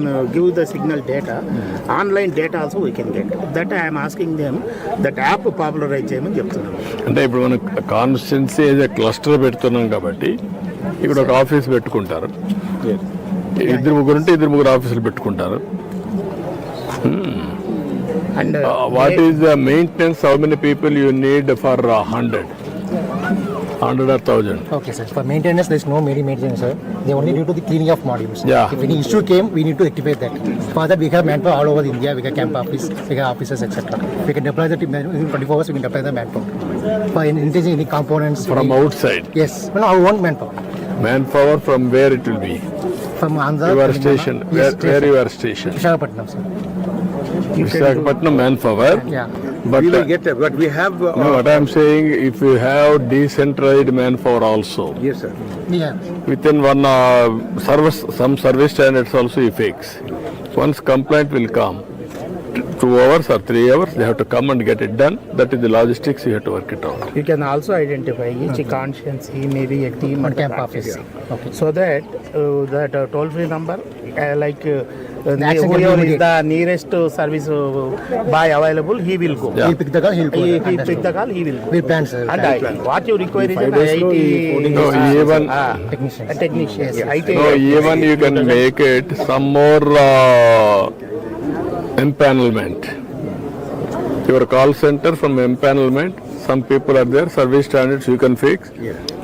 give the signal data, online data also we can get. That I am asking them that app popularize చేయమని చెప్తున్నాను. అంటే ఇప్పుడు మనం constituency ఏదో cluster పెడుతున్నాం కాబట్టి ఇక్కడ ఒక ఆఫీస్ పెట్టుకుంటారు, ఇద్దరు ముగ్గురు ఉంటే ఇద్దరు ముగ్గురు ఆఫీసులు పెట్టుకుంటారు. And what is the maintenance, how many people you need for 100 or 1000? Okay, sir. For maintenance, there is no maintenance, sir. They only do to the cleaning of modules. Yeah. If any issue came, we need to rectify that. For that, we have manpower all over India. We have camp office, we have officers, etc. We can deploy the team within 24 hours. We can deploy the manpower. For increasing any components From outside? Yes. No, our own manpower. Manpower from where it will be? From Andhra. Your station. Yes, Where you are stationed? Visakhapatnam, sir. Visakhapatnam manpower. Yeah. But We will get it, but we have. no, what I am saying, if you have decentralized manpower also, Yes, sir. Yeah. within one service, some service standards also you fix. Once complaint will come, 2 hours or 3 hours, they have to come and get it done. That is the logistics, you have to work it out. you can also identify each consciency, maybe a team On at the camp practice. office. Okay. So that toll-free number, action can be whoever is immediate. the nearest service by available, he will go. Yeah. He'll pick the call, he'll go. He pick the call, he will go. We'll plan, sir. And what you require is an 5 days IIT No, even Technicians. a technician. IT. no, even you can make it some more empanelment. Your call center from empanelment. Some people are there, service standards you can fix.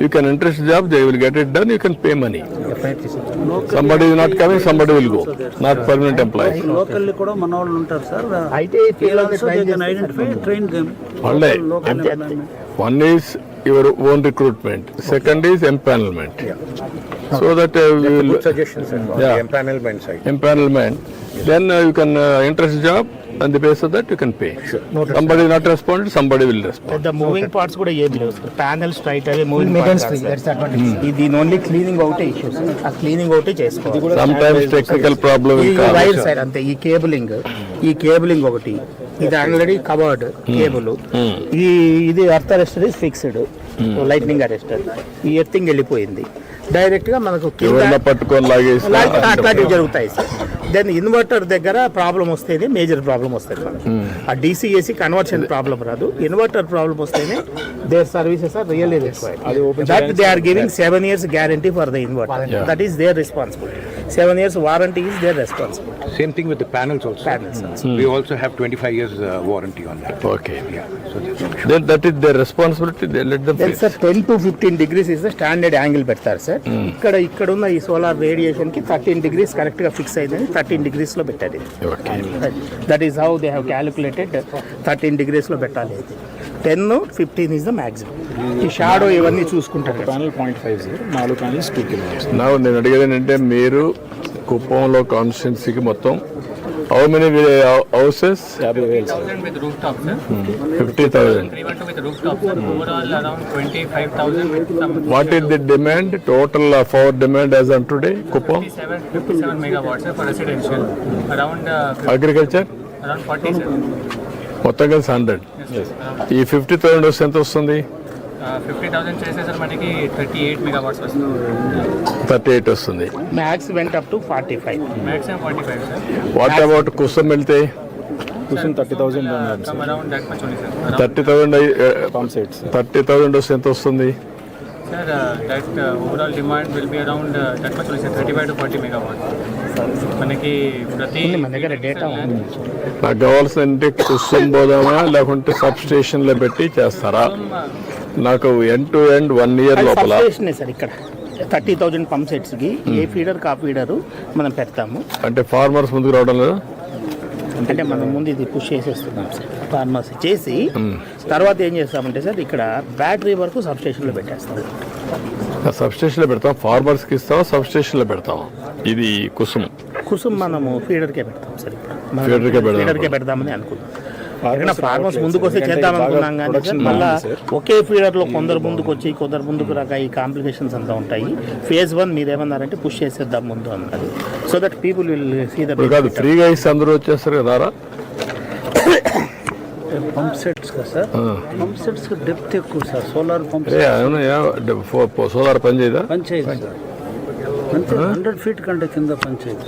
You can interest job, they will get it done, you can pay money. Definitely, sir. Somebody is not coming, somebody will go. Not permanent employees. Locally కూడా మన వాళ్ళు ఉంటారు sir. IT field of the also they can identify train them. All right. One is your own recruitment. Second is empanelment. So that we will Good suggestions, sir. On Yeah. the empanelment side. empanelment. Then you can interest job, and the basis of that you can pay. Somebody not responded, somebody will respond. the moving parts కూడా ఏం లేవు sir. Panel straight away moving Maintenance parts free. That's the advantage. ఇది only cleaning అవుటే issues. ఆ cleaning అవుటే చేసుకోవాలి. Sometimes technical problem ఈ will come. Wire side అంతే. ఈ కేబులింగ్ ఒకటి, ఇది ఆల్రెడీ కవర్డ్ కేబుల్. ఇది earth arrester is fixed, lightning arrester. ఈ ఎర్తింగ్ వెళ్ళిపోయింది డైరెక్ట్ గా మనకు ఎవరన్నా పట్టుకొని లాగేసి అట్లాంటివి జరుగుతాయి సార్. దెన్ ఇన్వర్టర్ దగ్గర ప్రాబ్లం వస్తేనే మేజర్ ప్రాబ్లం వస్తుంది మనకు. ఆ DCAC కన్వర్షన్ ప్రాబ్లం రాదు, ఇన్వర్టర్ ప్రాబ్లం వస్తేనే their services are really required. That they are giving 7 years guarantee for the inverter. That is their responsibility. 7 years warranty is their responsibility. Same thing with the panels also. We also have 25 years warranty on that. Okay. Yeah. So that's Then that is their responsibility. They let them then fix. Sir 10 to 15 degrees is the standard angle పెడతారు sir. ఇక్కడ ఉన్న ఈ solar radiation కి 13 degrees correct గా fix అయిందని 13 degrees లో పెట్టాలి. Okay. That is how they have calculated 13 degrees లో పెట్టాలి. 10, 15 ఇస్ ద మాక్సిమం. ఈ షాడో ఇవన్నీ చూసుకుంటారు. Panel 0.50, 4 panels 2 kilowatts. నా నేను అడిగేది ఏంటంటే, మీరు కుప్పంలో కాన్స్టిట్యున్సీకి మొత్తం how many houses? 50,000 sir. with rooftop, sir. 50,000. 312 with rooftop, sir. Overall around 25,000 with some What is the demand, total power demand as on today, Kuppam? 57 megawatts, sir, for residential. Around Agriculture? around 40, sir. మొత్తం కలిసి 100. ఈ 50,000 వస్తే ఎంత వస్తుంది? 50,000 చేస్తే sir మనకి 38 megawatts వస్తుంది. 38 వస్తుంది. Max went up to 45. Maximum 45, sir. What about KUSUM వెళ్తే? KUSUM 30,000 Come around that much only, sir. Around, 30,000 pump sets. 30,000 వస్తే ఎంత వస్తుంది? sir, that overall demand will be around that much only, sir. 35 to 40 megawatts. మనకి ప్రతి మన దగ్గర డేటా ఉంది. నాకు కావాల్సిందంటే కుసం పోదామా లేకుంటే సబ్ స్టేషన్లో పెట్టి చేస్తారా? నాకు ఎండ్ టు ఎండ్ 1 year లోపల సబ్స్టేషన్ సార్. ఇక్కడ 30,000 పంప్ సెట్స్ కి ఏ ఫీడర్ కా ఫీడర్ మనం పెడతాము. అంటే ఫార్మర్స్ ముందుకు రావడం లేదా? అంటే మనం ముందు ఇది పుష్ చేసేస్తున్నాం సార్. ఫార్మసీ చేసి తర్వాత ఏం చేస్తామంటే సార్, ఇక్కడ బ్యాటరీ వరకు సబ్స్టేషన్లో పెట్టేస్తాం. సబ్ స్టేషన్లో పెడతాం, ఫార్మర్స్కి ఇస్తాం, సబ్ స్టేషన్లో పెడతాం. ఇది కుసుమ్ మనము ఫీడర్కే పెడతాం సార్. ఇప్పుడు ఫీడర్కే పెడదాం. ఫీడర్కే పెడదామని అనుకున్నాం. ఫార్మర్స్ ముందుకు వస్తే చేద్దాం అనుకున్నాం కానీ సార్, మళ్ళీ ఒకే ఫీడర్లో కొందరు ముందుకు వచ్చి కొందరు ముందుకు రాక ఈ కాంప్లికేషన్స్ అంతా ఉంటాయి. phase 1 మీరు ఏమన్నారంటే పుష్ చేసేద్దాం ముందు అన్నది. So that people will see the కాదు, ఫ్రీగా ఇస్తే అందరూ వచ్చేస్తారు కదా. పంప్ సెట్స్ కదా సార్. పంప్ సెట్స్ డెప్త్ ఎక్కువ సార్. సోలార్ పంప్ సోలార్ పని చేయదా? పనిచేయదు సార్. అంతే 100 feet కంటే కింద పనిచేయదు.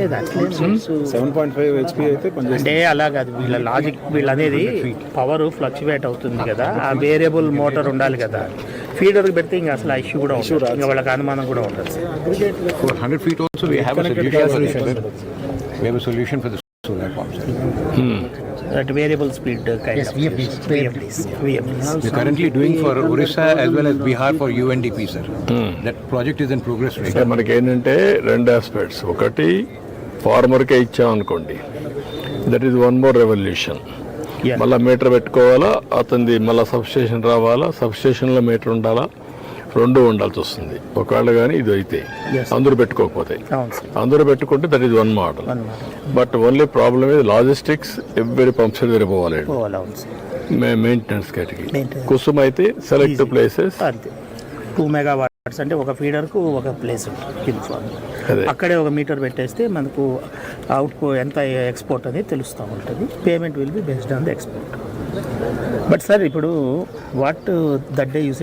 లేదు అట్లే 7.5 HP అయితే పనిచేస్తుంది. అంటే అలా కాదు, వీళ్ళ లాజిక్ వీళ్ళు అనేది పవర్ ఫ్లక్చువేట్ అవుతుంది కదా, ఆ వేరియబుల్ మోటార్ ఉండాలి కదా. ఫీడర్కి పెడితే ఇంకా అసలు ఆ ఇష్యూ కూడా ఉంటుంది, ఇంకా వాళ్ళకి అనుమానం కూడా ఉంటుంది. For 100 feet also, we have a solution for this. We have a solution for the solar pumps. That variable speed Yes, VFDs. VFDs. We're currently doing for Orissa as well as Bihar for UNDP, sir. That project is in progress right now. మనకి ఏంటంటే రెండు aspects. ఒకటి ఫార్మర్కే ఇచ్చామనుకోండి, that is one more revolution. Yeah. మళ్ళీ meter పెట్టుకోవాలా, అతనిది మళ్ళీ సబ్స్టేషన్ రావాలా, సబ్స్టేషన్లో మీటర్ ఉండాలా, రెండు ఉండాల్సి వస్తుంది ఒకవేళ కానీ ఇది అయితే. అందరూ పెట్టుకోకపోతే, అవును సార్. అందరూ పెట్టుకుంటే that is one model. But only problem ఇది లాజిస్టిక్స్. ఎవ్రీ పంప్ సెట్ దగ్గర పోవాలి, అవును sir. Maintenance category. Maintenance. Kusum అయితే సెలెక్ట్ ప్లేసెస్. అంతే 2 మెగావాట్స్ అంటే ఒక ఫీడర్కు ఒక ప్లేస్ ఉంటుంది. అదే. అక్కడే ఒక మీటర్ పెట్టేస్తే మనకు అవుట్ ఎంత ఎక్స్పోర్ట్ అనేది తెలుస్తూ ఉంటుంది. Payment will be based on the export. But sir ఇప్పుడు వాట్ దట్ డే యూస్